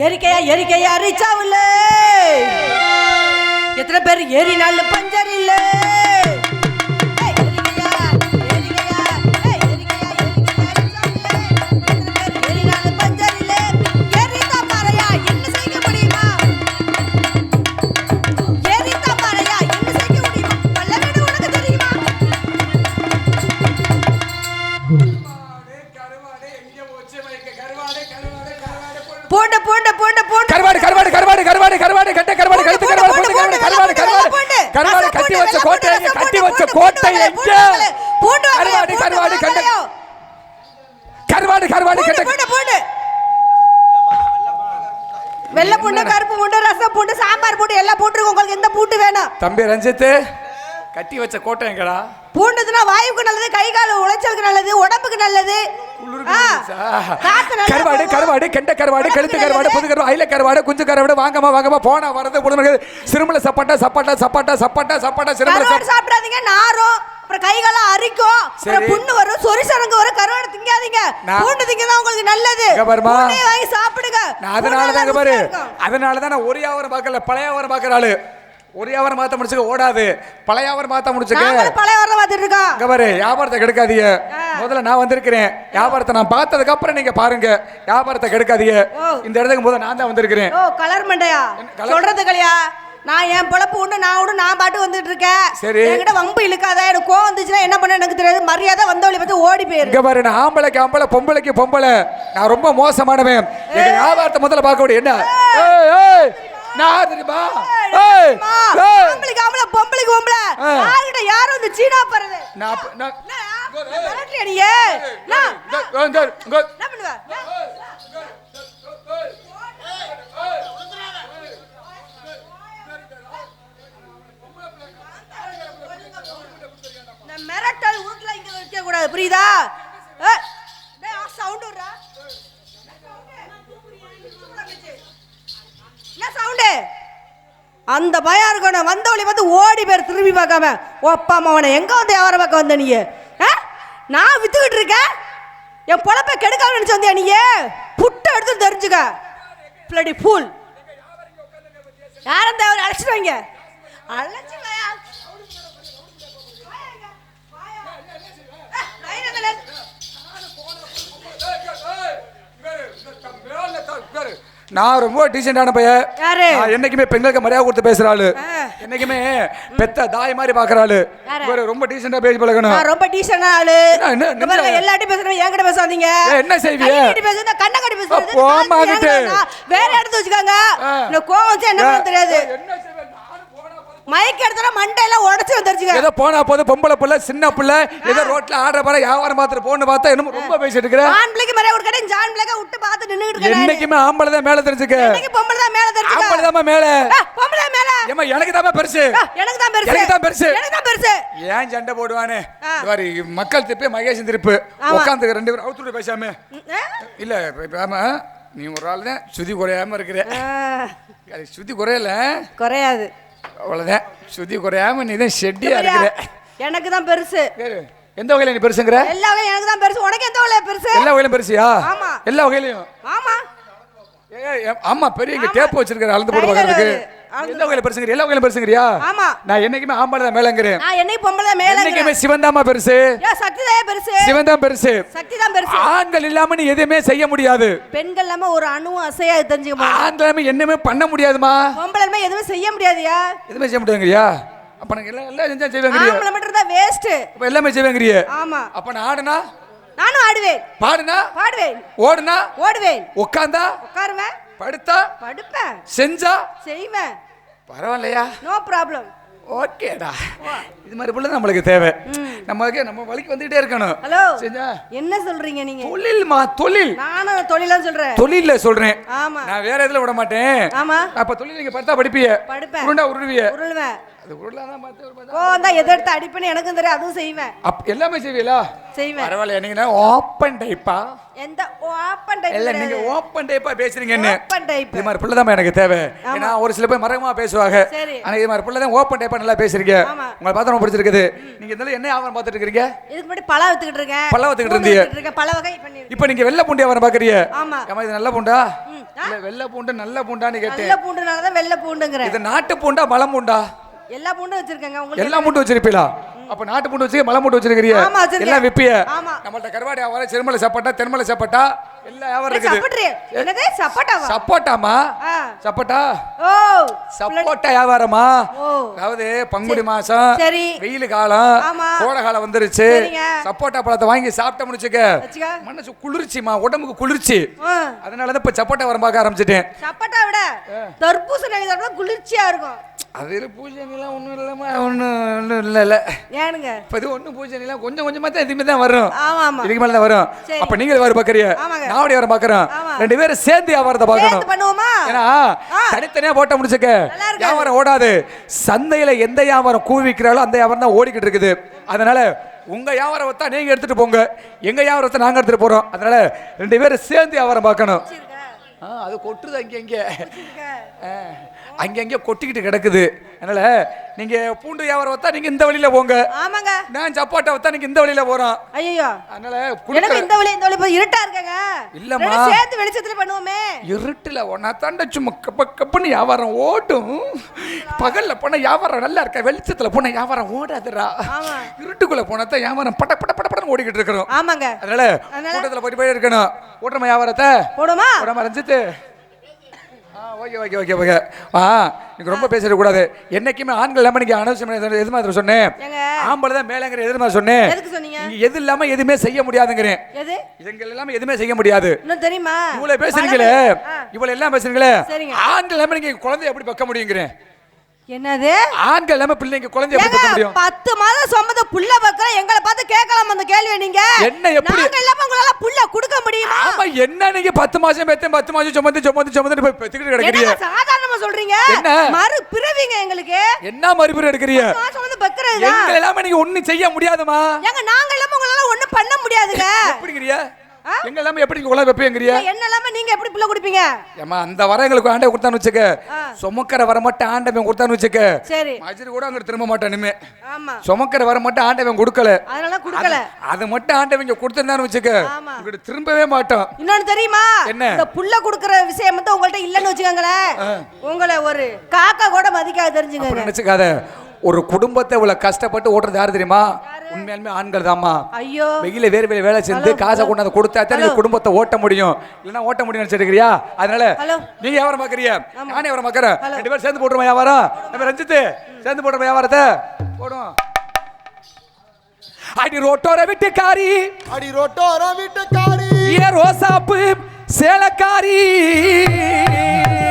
எரிக்கையா ரிச்சாவுல எத்தனை பேர் ஏறினால பஞ்சர் இல்ல வெள்ளை பூண்டு கருப்பு பூண்டு ரசம் பூண்டு சாம்பார் பூண்டு எல்லாம் பூண்டு உங்களுக்கு எந்த பூண்டு வேணும் தம்பி ரஞ்சித் கட்டி வச்ச கோட்டை எங்கடா பூண்டுதுன்னா வாயுக்கு நல்லது கை கால் உளைச்சலுக்கு நல்லது உடம்புக்கு நல்லது கருவாடு கருவாடு கெண்ட கருவாடு கழுத்து கருவாடு புது கருவாடு ஐல கருவாடு குஞ்சு கருவாடு வாங்கம்மா போனா வரது புடுங்க சிறுமலை சப்பாட்டா சிறுமலை சாப்பிடாதீங்க நாரும் அப்புறம் கை கால அரிக்கும் அப்புறம் புண்ணு வரும் சொறி சரங்கு வரும் கருவாடு திங்காதீங்க பூண்டு திங்கதான் உங்களுக்கு நல்லது பூண்டை வாங்கி சாப்பிடுங்க அதனால தான் நான் ஒரு வியாபாரம் பார்க்கல பழைய வியாபாரம் பார்க்கற ஆளு ஒரு வியாபாரம் மாத்த முடிச்சுக்க ஓடாது பழைய வியாபாரம் மாத்த முடிச்சுக்க பழைய வியாபாரம் பார்த்துட்டு இருக்கோம் இங்க பாரு வியாபாரத்தை கெடுக்காதீங்க முதல்ல நான் வந்திருக்கிறேன் வியாபாரத்தை நான் பார்த்ததுக்கு அப்புறம் நீங்க பாருங்க வியாபாரத்தை கெடுக்காதீங்க இந்த இடத்துக்கு முதல்ல நான் தான் வந்திருக்கிறேன் ஓ கலர் மண்டையா சொல்றது கலையா நான் என் பொழப்பு உண்டு நான் பாட்டு வந்துட்டு இருக்கேன் சரி என்கிட்ட வம்பு இழுக்காத எனக்கு கோவம் வந்துச்சுன்னா என்ன பண்ண எனக்கு தெரியாது மரியாதை வந்தவளை பார்த்து ஓடி போயிரு இங்க பாரு நான் ஆம்பளைக்கு ஆம்பளை பொம்பளைக்கு பொம்பளை நான் ரொம்ப மோசமானவன் எங்க வியாபாரத்தை முதல்ல பார்க்க முடியும் என்ன நான் தெரியுமா பொம்பளைக்கு ஆம்பளை பொம்பளைக்கு பொம்பளை யார்கிட்ட யாரும் வந்து சீனா போறது நான் மிரட்டலையா நீ என்ன பண்ணுவ மிரட்டல் ஊர்ல இங்க வைக்க கூடாது புரியுதா சவுண்ட் விடுறா என்ன சவுண்ட் அந்த பயம் இருக்கணும் வந்தவளி பார்த்து ஓடி பேர் திரும்பி பார்க்காம ஒப்பா அவனை எங்க வந்து வியாபாரம் பார்க்க வந்த நீ நான் வித்துக்கிட்டு இருக்கேன் என் பொழப்பை கெடுக்காம நினைச்சு வந்தியா நீ புட்டை எடுத்து தெரிஞ்சுக்க பிளடி ஃபூல் யாரும் தேவை அழைச்சிட்டு வைங்க அழைச்சி நான் ரொம்ப டீசென்டான பையன் நான் என்னைக்குமே பெண்களுக்கு மரியாதை கொடுத்து பேசுற ஆளு என்னைக்குமே பெத்த தாய் மாதிரி பாக்குற ஆளு ரொம்ப டீசென்டா பேசி பழகணும் நான் ரொம்ப டீசென்டான ஆளு எல்லார்ட்டையும் பேசுறேன் என்கிட்ட பேசாதீங்க என்ன செய்வீங்க கையிட்ட பேசுறத கண்ணகடி பேசுறது வேற எடுத்து வச்சுக்காங்க இந்த கோவம் என்ன தெரியாது மயக்க எடுத்தா மண்டையெல்லாம் உடைச்சு வந்துருச்சுங்க ஏதோ போனா போது பொம்பளை புள்ள சின்ன புள்ள ஏதோ ரோட்ல ஆடுற பாரு வியாபாரம் பார்த்துட்டு போன்னு பார்த்தா என்ன ரொம்ப பேசிட்டு இருக்கிற ஆண் பிள்ளைக்கு மரியாதை கொடுக்கறேன் ஜான் பிள்ளைக்கு விட்டு பார்த்து நின்னுட்டு இருக்கேன் என்னைக்குமே ஆம்பளை தான் மேல தெரிஞ்சுக்க என்னைக்கு பொம்பளை தான் மேல தெரிஞ்சுக்க ஆம்பளை தான் மேல பொம்பளை மேல ஏமா எனக்கு தான் பெருசு எனக்கு தான் பெருசு ஏன் சண்டை போடுவானே பாரு மக்கள் திருப்பி மகேஷன் திருப்பு உட்கார்ந்து ரெண்டு பேரும் அவுத்துட்டு பேசாம இல்ல ஆமா நீ ஒரு ஆள் தான் சுதி குறையாம இருக்கிற சுதி குறையாது அவ்வளவுதான் சுத்தி குறையாம நீ தான் ஷெட்டியா இருக்கிற எனக்கு தான் பெருசு எந்த வகையில நீ பெருசுங்கற எல்லா வகையிலும் எனக்கு தான் பெருசு உனக்கு எந்த வகையில பெருசு எல்லா வகையிலும் பெருசியா ஆமா எல்லா வகையிலும் ஆமா ஆமா பெரிய இங்க டேப் வச்சிருக்காரு அளந்து போட்டு பார்க்கிறதுக்கு எந்த வகையில பெருசுங்கற எல்லா வகையிலும் பெருசுங்கறியா ஆமா நான் என்னைக்குமே ஆம்பளை தான் மேலங்கறேன் நான் என்னைக்கு பொம்பளை தான் மேலங்கறேன் என்னைக்குமே சிவந்தாமா பெருசு சக்தி தான் பெருசு சிவன் தான் பெருசு சக்தி தான் பெருசு ஆண்கள் இல்லாம நீ எதுமே செய்ய முடியாது பெண்கள் இல்லாம ஒரு அணுவும் அசையாது தெரிஞ்சுக்கமா ஆண்கள் இல்லாம என்னமே பண்ண முடியாதுமா பொம்பளை இல்லாம எதுமே செய்ய முடியாதுயா எதுமே செய்ய முடியாதுங்கறியா அப்ப நான் எல்லாம் செஞ்சா செய்வேங்கறியா ஆம்பளை மட்டும் தான் வேஸ்ட் அப்ப எல்லாமே செய்வேங்கறியா ஆமா அப்ப நான் ஆடுனா நானும் ஆடுவேன் பாடுனா பாடுவேன் ஓடுனா ஓடுவேன் உட்கார்ந்தா உட்காருவேன் படுத்தா படுப்பேன் செஞ்சா செய்வேன் பரவாயில்லையா நோ ப்ராப்ளம் ஓகேடா இது மாதிரி புள்ள நம்மளுக்கு தேவை நம்ம வழிக்கு வந்துட்டே இருக்கணும் ஹலோ செஞ்சா என்ன சொல்றீங்க நீங்க தொழில் நானும் தொழிலா சொல்றேன் தொழில்ல சொல்றேன் ஆமா நான் வேற எதுல விட மாட்டேன் ஆமா அப்ப தொழில் நீங்க படுத்தா படிப்பீங்க படுப்பேன் உருண்டா உருளுவீங்க உருளுவேன் அது உருளாதான் பார்த்து கோவம் தான் எதை எடுத்து அடிப்பேன்னு எனக்கும் தெரியும், அதுவும் செய்வேன். எல்லாமே செய்வீங்களா? செய்வேன். பரவாயில்ல. நீங்க ஓப்பன் டைப்பா? எந்த ஓப்பன் டைப் இல்ல, நீங்க ஓப்பன் டைப்பா பேசுறீங்க. என்ன ஓப்பன் டைப்? இது மாதிரி பிள்ளை தான் எனக்கு தேவை. ஏன்னா ஒரு சில பேர் மரகமா பேசுவாங்க. ஆனா இது மாதிரி பிள்ளை தான் ஓப்பன் டைப்பா நல்லா பேசுறீங்க. உங்களை பார்த்து ரொம்ப பிடிச்சிருக்குது. நீங்க இதெல்லாம் என்ன வியாபாரம் பார்த்துட்டு இருக்கீங்க? இதுக்கு முன்னாடி பழ வித்துக்கிட்டு இருக்கேன். பழ வித்துக்கிட்டு இருந்தீங்க. பழ வகை பண்ணிருக்கேன். இப்போ நீங்க வெள்ளை பூண்டு வியாபாரம் பாக்குறீங்க. ஆமா. ஏமா இது நல்ல பூண்டா? இல்ல வெள்ளை பூண்டு நல்ல பூண்டான்னு கேட்டேன். நல்ல பூண்டுனால தான் வெள்ளை பூண்டுங்கறேன். இது நாட்டு பூண்டா மலம் பூண்டா? எல்லா பூண்டும் வச்சிருக்கேங்க. உங்களுக்கு எல்லா பூண்டும் வச்சிருப்பீங்களா? அப்ப நாட்டு பூண்டு வச்சிருக்கீங்க, மலம் பூண்டு வச்சிருக்கீங்க. எல்லாம் விப்பிய. நம்மள்ட்ட கருவாடி வியாபாரம், செருமலை சப்பட்டா, தென்மலை சப்பட்டா எல்லாம் வியாபாரம் இருக்குது. என்னது சப்பட்டாவா? சப்போட்டாமா? சப்பட்டா? ஓ சப்போட்டா வியாபாரமா? அதாவது பங்குனி மாசம் வெயில் காலம், கோடை காலம் வந்துருச்சு. சப்போட்டா பழத்தை வாங்கி சாப்பிட்டோம்னு வச்சுக்க, மனசு குளிர்ச்சிமா, உடம்புக்கு குளிர்ச்சி. அதனாலதான் இப்ப சப்போட்டா வியாபாரம் பார்க்க ஆரம்பிச்சிட்டேன். சப்போட்டா விட தர்பூசணி குளிர்ச்சியா இருக்கும். அதுல பூஜைலாம் ஒண்ணும் இல்லமா, ஒண்ணும் இல்ல. ஏனுங்க இப்ப இது ஒண்ணும் பூஜைலாம் கொஞ்சம் கொஞ்சமா தான் இதுமே தான் வரும். ஆமா ஆமா, இதுக்கு மேல தான் வரும். அப்ப நீங்க வியாபாரம் பாக்குறீங்க, நான் வியாபாரம் பாக்குறேன். ரெண்டு பேரும் சேர்ந்து வியாபாரத்தை பார்க்கணும். பண்ணுவோமா? ஏன்னா தனித்தனியா போட்ட முடிச்சுக்க வியாபாரம் ஓடாது. சந்தையில எந்த வியாபாரம் கூவிக்கிறாளோ அந்த வியாபாரம் தான் ஓடிக்கிட்டு இருக்குது. அதனால உங்க வியாபாரத்தை நீங்க எடுத்துட்டு போங்க, எங்க வியாபாரத்தை நாங்க எடுத்துட்டு போறோம். அதனால ரெண்டு பேரும் சேர்ந்து வியாபாரம் பார்க்கணும். அது கொட்டுது அங்கங்கே கொட்டிக்கிட்டு கிடக்குது. அதனால நீங்க பூண்டு வியாபாரம் வத்தா நீங்க இந்த வழியில போங்க. ஆமாங்க. நான் சப்பாட்டா வத்தா நீங்க இந்த வழியில போறோம். ஐயோ, அதனால எனக்கு இந்த வழி போய் இருட்டா இருக்கங்க. இல்லம்மா, சேர்த்து வெளிச்சத்துல பண்ணுவோமே. இருட்டுல ஒண்ணா தாண்ட சும்மா கப்பன்னு வியாபாரம் ஓடும். பகல்ல போனா வியாபாரம் நல்லா இருக்க, வெளிச்சத்துல போனா வியாபாரம் ஓடாதுடா. இருட்டுக்குள்ள போனா தான் வியாபாரம் பட பட படன்னு ஓடிக்கிட்டு இருக்கணும். ஆமாங்க. அதனால கூட்டத்துல போய் இருக்கணும். ஓடுற வியாபாரத்தை போடுமா? போடாம Ranjith. Okay okay okay okay. நீங்க ரொம்ப பேசிட கூடாது. என்னைக்குமே ஆண்கள் இல்லாம நீங்க அனவசியம் எது மாதிரி சொன்னேன், ஆம்பளை தான் மேலங்கிற எது மாதிரி சொன்னேன். நீங்க எது இல்லாம எதுவுமே செய்ய முடியாதுங்கிறேன். எதுங்க இல்லாம எதுவுமே செய்ய முடியாது தெரியுமா? இவ்வளவு பேசுறீங்களே, இவ்வளவு எல்லாம் பேசுறீங்களே, ஆண்கள் இல்லாம நீங்க குழந்தை எப்படி பக்க முடியுங்கிறேன். என்னது ஆண்கள் இல்லாம பிள்ளைங்க குழந்தை எப்படி பக்க முடியும்? 10 மாதம் சுமந்த புள்ள பக்கற எங்களை பார்த்து கேட்கலாம் அந்த கேள்வியை நீங்க. என்ன எப்படி நாங்க இல்லாம உங்களால புள்ள கொடுக்க முடியுமா? ஆமா, என்ன நீங்க 10 மாசம் பெத்தேன் 10 மாசம் சுமந்து பெத்துக்கிட்டு கிடக்குறீங்க. என்ன சாதாரணமா சொல்றீங்க? என்ன மறு பிறவிங்க எங்களுக்கு? என்ன மறு பிறவி எடுக்கறீங்க? மாசம் வந்து பக்கறது எங்களை இல்லாம நீங்க ஒண்ணும் செய்ய முடியாதுமா? ஏங்க நாங்க இல்லாம உங்களால ஒண்ணும் பண்ண முடியாதுங்க. எப்படிங்கறியா? எங்க எல்லாமே எப்படி கொலை வைப்பீங்கறியா? என்ன எல்லாமே நீங்க எப்படி புள்ள குடிப்பீங்க? ஏமா அந்த வரங்களுக்கு ஆண்டை கொடுத்தான்னு வெச்சுக்க, சுமக்கற வர மட்டும் ஆண்டவன் கொடுத்தான்னு வெச்சுக்க, சரி மஜ்ரி கூட அங்க திரும்ப மாட்டான் இனிமே. ஆமா, சுமக்கற வர மட்டும் ஆண்டவன் கொடுக்கல, அதனால கொடுக்கல. அது மட்டும் ஆண்டவன் கொடுத்திருந்தான்னு வெச்சுக்க, இங்க திரும்பவே மாட்டோம். இன்னொன்னு தெரியுமா? இந்த புள்ள குடுக்குற விஷயம் மட்டும் உங்கள்ட்ட இல்லன்னு வெச்சுக்கங்களே, உங்களை ஒரு காக்கா கூட மதிக்காத தெரிஞ்சுங்க. நினைச்சுக்காத. ஒரு குடும்பத்தை இவ்வளவு கஷ்டப்பட்டு ஓட்டுறது யாரு தெரியுமா? உண்மையாலுமே ஆண்கள் தாமா. ஐயோ, வெயில வேறு வேலை செஞ்சு காசை கொண்டாந்து கொடுத்தா தான் நீங்க குடும்பத்தை ஓட்ட முடியும், இல்லைன்னா ஓட்ட முடியும் நினைச்சிருக்கிறியா? அதனால நீங்க வியாபாரம் பாக்குறியா, நானே வியாபாரம் பாக்குறேன். ரெண்டு பேரும் சேர்ந்து போட்டுருவோம் வியாபாரம். நம்ம ரஞ்சித்து சேர்ந்து போடுற வியாபாரத்தை போடுவோம். அடி ரோட்டோர வீட்டுக்காரி, அடி ரோட்டோர வீட்டுக்காரி, ஏ ரோசாப்பு சேலக்காரி,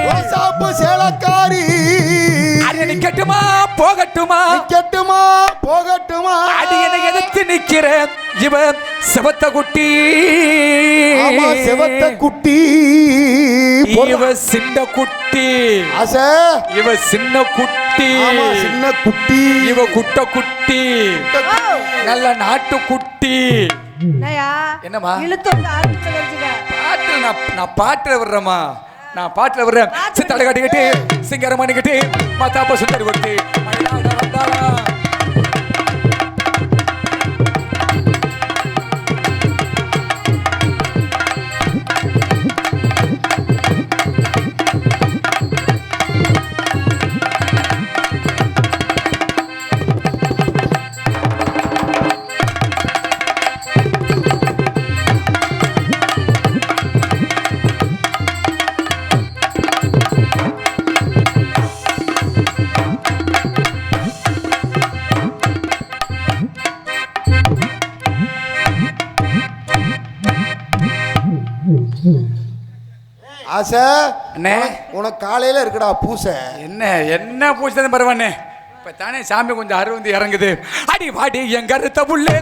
ரோசாப்பு சேலக்காரி. அடி நிக்கட்டுமா போகட்டுமா, நிக்கட்டுமா போகட்டுமா, அடி என்னை எதிர்த்து நிக்கிறேன் இவன் செவத்த குட்டி. ஆமா செவத்த குட்டி, இவ சின்ன குட்டி. ஆசை இவ சின்ன குட்டி. ஆமா சின்ன குட்டி, இவ குட்ட குட்டி, நல்ல நாட்டு குட்டி. என்னமா பாட்டு? நான் பாட்டுல விடுறேமா, நான் பாட்டுல விடுறேன். சித்தாளை கட்டிக்கிட்டு சிங்கரம் பண்ணிக்கிட்டு மாத்தாப்ப சுந்தரி கொட்டி ஆசை. அண்ணே உனக்கு காலையில இருக்குடா பூசை. என்ன என்ன பூசை பரவானே, இப்ப தானே சாமி கொஞ்சம் அருவந்து இறங்குது. அடி வாடி எங்க அறுத்த புள்ளே,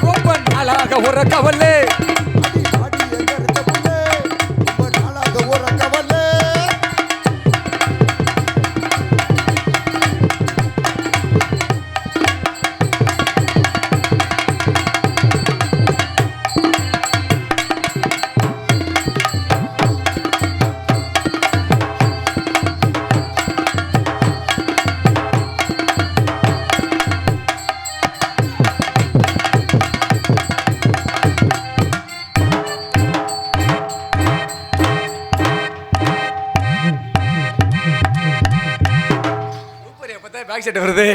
ரொம்ப நாளாக ஒரு கவலை. அடி வாடி எங்க அறுத்த புள்ளே, ரொம்ப நாளாக ஒரு கவலை. பேக் செட் வருது.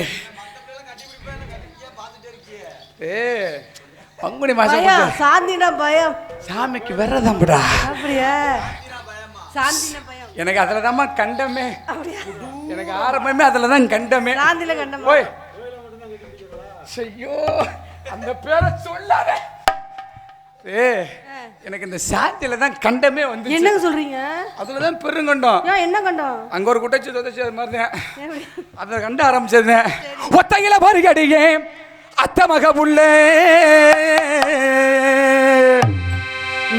பங்குனி மாசம் பயம் சாந்தினா பயம். சாமிக்கு வர்றதாம்படா. அப்படியா? சாந்தினா பயம். எனக்கு அதுல தான்மா கண்டமே. அப்படியா? எனக்கு ஆரம்பமே அதுல தான் கண்டமே. சாந்தில கண்டம். ஓய் ஐயோ அந்த பேரை சொல்லாத. எனக்கு இந்த சாந்தில தான் கண்டமே வந்து. என்னங்க சொல்றீங்க? அதுல தான் பெருங்கண்டம். ஏன் என்ன கண்டம்? அங்க ஒரு குட்டச்சி தொதச்சி அது மாதிரி தான் அதை கண்ட ஆரம்பிச்சது. ஒத்தையில பாருகடியே அத்த மக புள்ளே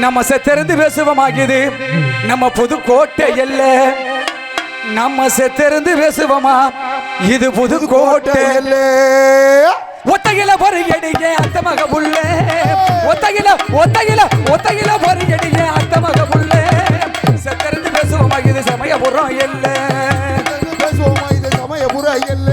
நம்ம செத்திருந்து பேசுவமாகிது நம்ம புதுக்கோட்டை எல்ல. நம்ம செத்திருந்து பேசுவமா இது புதுக்கோட்டை எல்ல. ஒத்தையில பாருகடியே அத்த மக புள்ளே ஒத்தையில ஒத்தையில ஒத்தையில பாருகடியே அத்த மக புள்ளே செத்திருந்து பேசுவமாகிது சமயபுரம் எல்ல. பேசுவோமா இது சமயபுரம் எல்ல.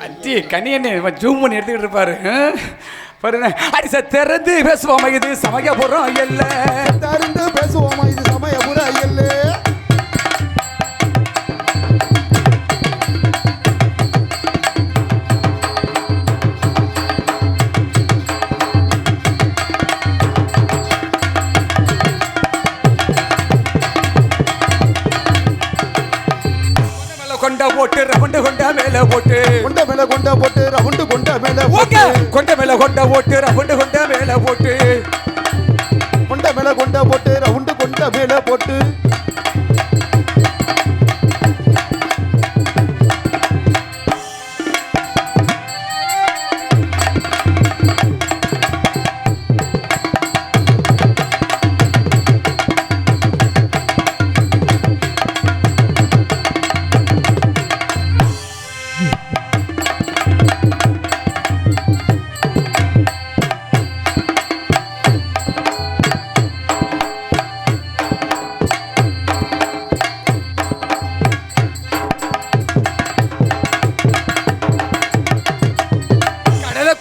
அட்டி கனியண்ணே ஜூம் பண்ணி எடுத்துக்கிட்டு இருப்பாரு பாருங்க. அடிச திறந்து பேசுவோமா இது சமயபுரம் எல்ல. திறந்து பேசுவோமா இது சமயபுரம் எல்ல. கொண்ட போட்டு ரவுண்டு கொண்ட மேல போட்டு கொண்ட மேல கொண்ட போட்டு ரவுண்டு கொண்ட மேல ஓகே கொண்ட மேல கொண்ட போட்டு ரவுண்டு கொண்ட மேல போட்டு கொண்ட மேல கொண்ட போட்டு ரவுண்டு கொண்ட மேல போட்டு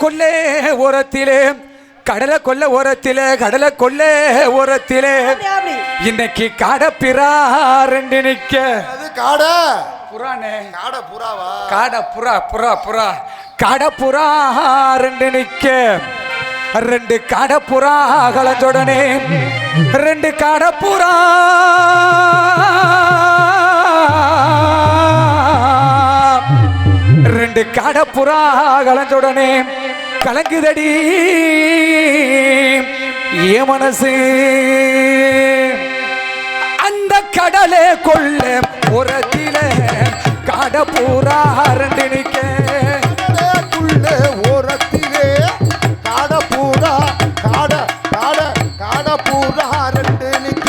கொல்லே ஓரத்திலே கடலை கொல்ல ஓரத்திலே கடலை கொல்ல ஓரத்திலே இன்னைக்கு காடப்பிரா ரெண்டு நிக்க. அது காட புறானே காட புறாவா? காட புறா புறா புறா காடப்புறா ரெண்டு நிக்க. ரெண்டு காடப்புறா கலஞ்சொடனே ரெண்டு காடப்புறா ரெண்டு காடப்புறா கலஞ்சொடனே கலங்குதடி ஏ மனசு. அந்த கடலே கொள்ள உரத்தில காடப்புறா ரெண்டு நிக்க. ஓரத்திலே காட பூரா காட காட காட பூரா ரெண்டு நிக்க.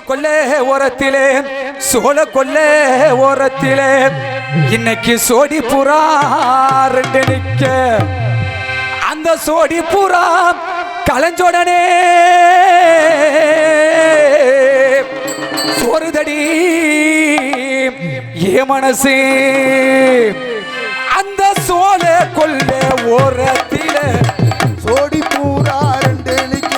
கொல்ல ஓரத்திலே சோழ கொல்ல ஓரத்திலே இன்னைக்கு சோடி புறா ரெண்டு நிக்க. அந்த சோடி புறா கலஞ்சோடனே சோறுதடி ஏ மனசு. அந்த சோழ கொல்ல ஓரத்திலே சோடி பூரா ரெண்டு நிக்க.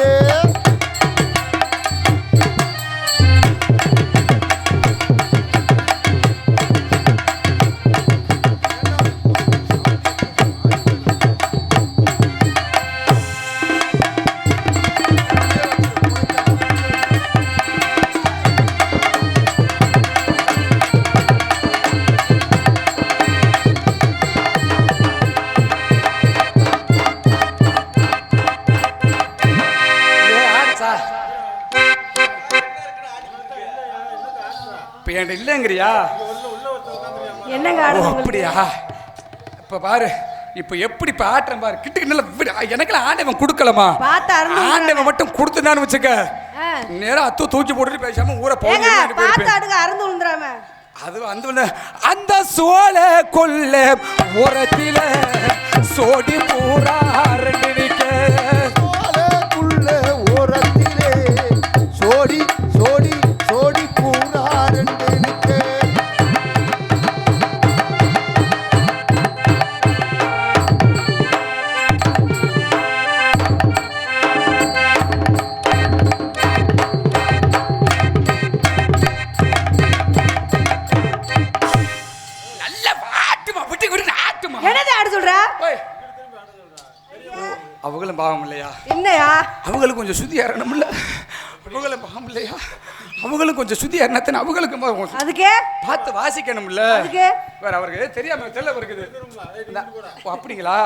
என்கிட்ட இல்லைங்கிறியா? என்னங்க ஓ ஆடுது உங்களுக்கு? அப்படியா? இப்ப பாரு, இப்ப எப்படி இப்ப ஆட்டுறேன் பாரு. கிட்ட நல்ல எனக்குலாம் ஆண்டவன் கொடுக்கலமா, பார்த்து அருள் ஆண்டவன் மட்டும் கொடுத்துனான்னு வச்சுக்க, நேரம் அத்து தூக்கி போட்டுட்டு பேசாம ஊரை ஏங்க போக பார்த்து ஆடுங்க, அருந்து விழுந்துறாம. அது அந்த அந்த சோழ கொல்ல உரத்தில சோடி பூரா ரெண்டு நிக்க சோலைக்குள்ள ஓரத்திலே சோடி சோடி சோடி பூரா ரெண்டு நிக்க. நல்ல ஆட்டுமா, விட்டு விட்டு ஆட்டுமா. என்னது ஆட சொல்ற? அவங்களும் பாவம் இல்லையா? என்னையா? அவங்களுக்கு கொஞ்சம் சுத்தி ஏறணும்ல. அவங்களும் பாவம் இல்லையா? அவங்களும் கொஞ்சம் சுத்தி ஏறினத்தன அவங்களுக்கு அதுக்கே பார்த்து வாசிக்கணும்ல. அதுக்கு வேற அவருக்கு தெரியாம தெல்ல இருக்குது. ஓ அப்படிங்களா?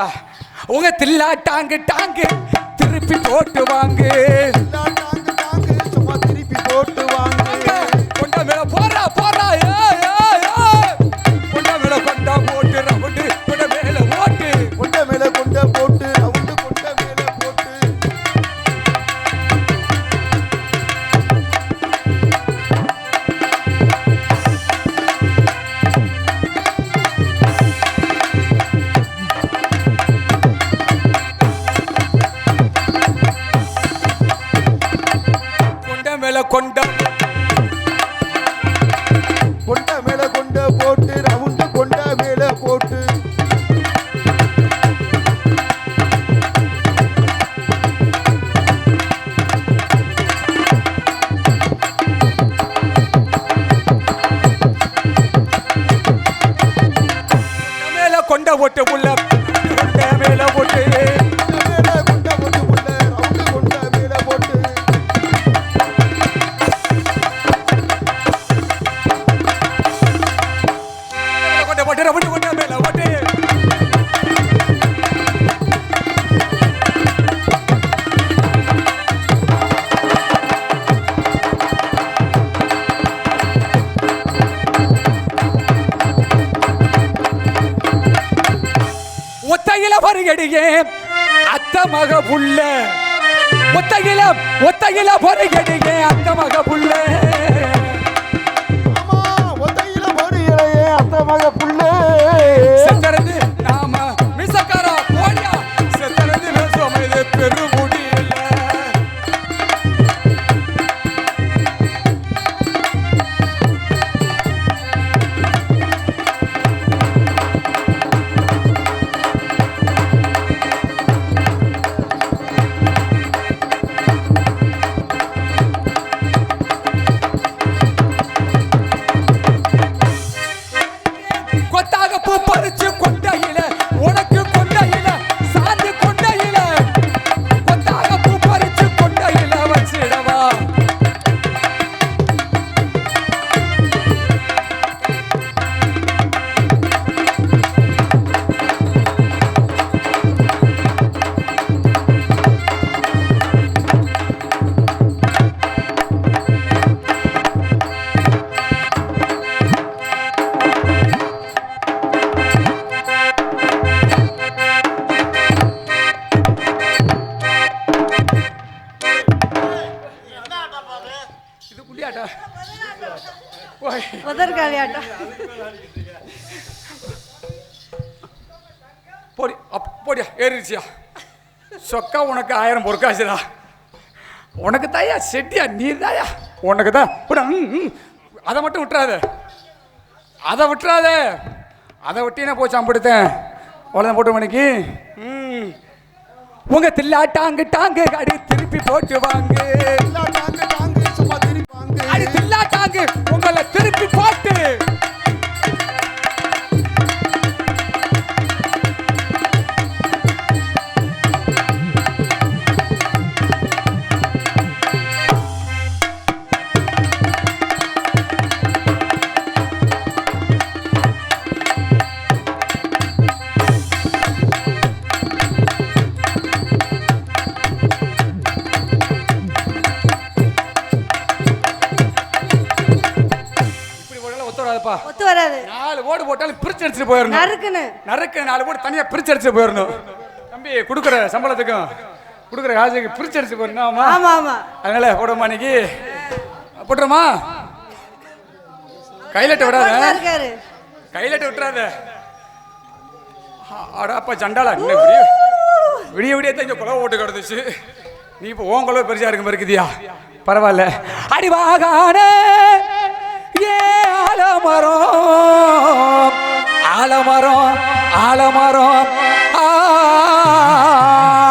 உங்க தில்லா டாங்கு டாங்கு திருப்பி போட்டு வாங்க, டாங்கு டாங்கு சும்மா திருப்பி போட்டு வாங்க. கொண்ட மேல போறா போறா, கொண்ட மேல கொண்டா போட்டு ரவுண்டு கொண்ட மேல ஓட்டு, கொண்ட மேல கொண்ட போட்டு ரவுண்டு கொண்ட மேல போட்டு. கொண்ட மேல கொண்ட கொண்ட மேல கொண்ட போட்டு ரவுண்டு கொண்ட மேல போட்டு. மேல கொண்ட ஓட்டு உள்ள கொண்ட மேல ஓட்டு, கொண்ட மேல கொண்ட போட்டு உள்ள ரவுண்டு கொண்ட மேல போட்டு. கொண்ட போட்டு ரவுண்டு கொண்ட மேல ஓட்டு. ஒத்தையில வருகடியே அத்த மக புள்ள, ஒத்தையில வருகடியே அத்த மக புள்ள. ஆமா ஒத்தையில ஒரு இலையே அத்த மக புள்ளே. செத்தறது நாம மிசக்காரா போடியா, செத்தறது பேசுவோம் இது பெருமுடி இல்ல. கொத்தாக பூ பறிச்சு கொண்டையில உனக்கு கொண்டையில சாந்து கொண்டையில, கொத்தாக பூ பறிச்சு கொண்டையில வச்சிடவா. இது புள்ளியாட்டா. ஓய் உதற்காளி ஆட்டம். போடி போடியா ஏறிடுச்சியா. சொக்கா உனக்கு 1000 பொறுக்காசுடா. உனக்கு தாயா செட்டியா நீ தாயா, உனக்கு தான். அதை மட்டும் விட்டுறாத, அதை விட்டுறாத. அதை விட்டினா போச்சு அம்பிடுத்தேன் அவ்வளோதான் போட்டு மணிக்கு. உங்க தில்லா டாங்கு டாங்கு அடி திருப்பி போட்டு வாங்க, டாங்கு டாங்கு சும்மா திருப்பி வாங்க. அடி தில்லா டாங்கு உங்களை திருப்பி போட்டு. இப்படி ஓடு போட்டாலும் பிரிச்சு அடிச்சுட்டு போயிடணும். நறுக்கு 4 போட்டு தனியா பிரிச்சு அடிச்சுட்டு போயிடணும். தம்பி கொடுக்குற சம்பளத்துக்கும் கொடுக்குற காசுக்கு பிரிச்சு அடிச்சு போயிடணும். ஆமா ஆமா ஆமா. அதனால போடுமா இன்னைக்கு போட்டுருமா? கையிலட்ட விடாத, கையிலட்ட விட்டுறாத. அடாப்பா சண்டாளா விடிய விடிய தான் இங்க குழவை ஓட்டு கிடந்துச்சு. நீ இப்போ உன் குழவை பெருசா இருக்க மாதிரி இருக்குதியா? பரவாயில்ல. அடிவாகான ஏ ஆலமரம் ஆலமரம் ஆலமரம்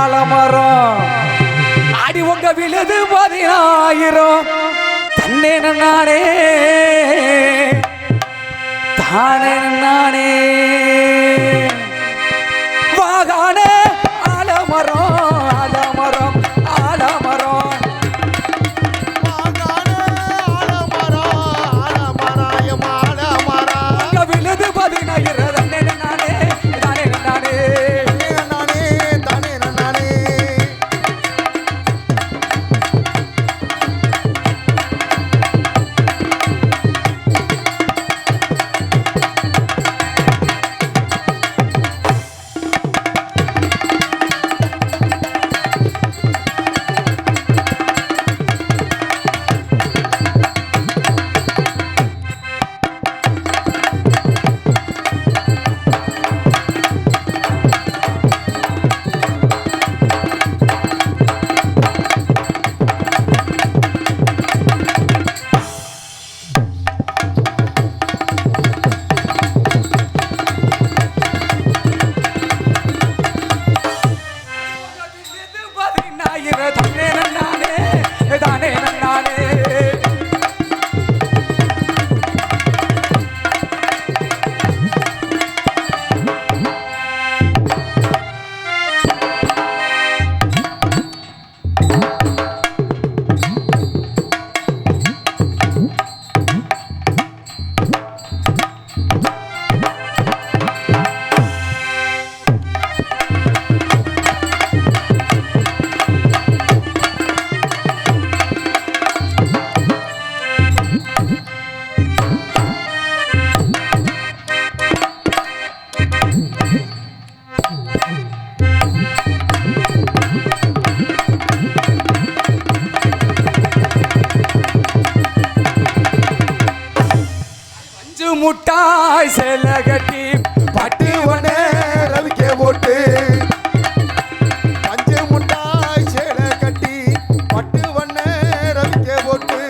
ஆலமரம் அடி உங்க விழுது 10,000 தன்னே நானே தானே நானே வாகான ஆலமரம் ஆலமரம் ஆலமரம் விழுது 10,000 தன்னே நானே தானே நானே தானே நானே. முட்டாய் செல கட்டி பட்டு வன ரவிக்கே ஓட்டு பஞ்சு முட்டாய் சேலை கட்டி பட்டு வண்ண ரவிக்கே ஓட்டு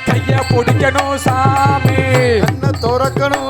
கைய பிடிக்கணும் சாமி கண்ணை திறக்கணும்